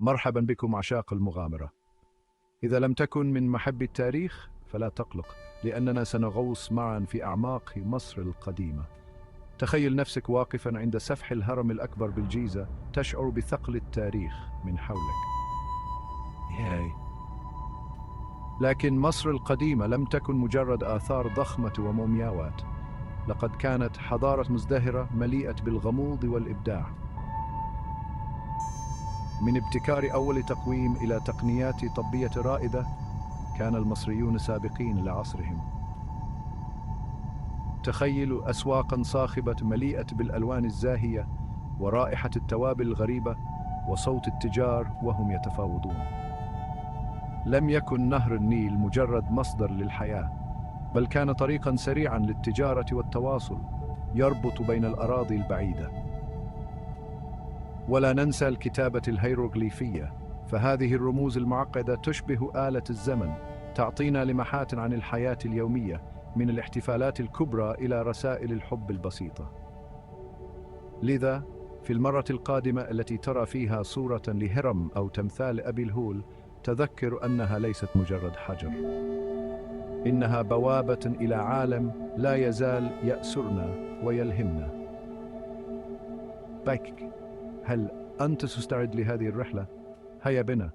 مرحبا بكم عشاق المغامرة. إذا لم تكن من محبي التاريخ فلا تقلق، لأننا سنغوص معا في أعماق مصر القديمة. تخيل نفسك واقفا عند سفح الهرم الأكبر بالجيزة، تشعر بثقل التاريخ من حولك. ياي. لكن مصر القديمة لم تكن مجرد آثار ضخمة ومومياوات، لقد كانت حضارة مزدهرة مليئة بالغموض والإبداع. من ابتكار أول تقويم إلى تقنيات طبية رائدة، كان المصريون سابقين لعصرهم. تخيلوا أسواقاً صاخبة مليئة بالألوان الزاهية ورائحة التوابل الغريبة وصوت التجار وهم يتفاوضون. لم يكن نهر النيل مجرد مصدر للحياة، بل كان طريقاً سريعاً للتجارة والتواصل يربط بين الأراضي البعيدة. ولا ننسى الكتابة الهيروغليفية، فهذه الرموز المعقدة تشبه آلة الزمن، تعطينا لمحات عن الحياة اليومية، من الاحتفالات الكبرى إلى رسائل الحب البسيطة. لذا في المرة القادمة التي ترى فيها صورة لهرم أو تمثال أبي الهول، تذكر أنها ليست مجرد حجر، إنها بوابة إلى عالم لا يزال يأسرنا ويلهمنا. بايك، هل أنت تستعد لهذه الرحلة؟ هيا بنا.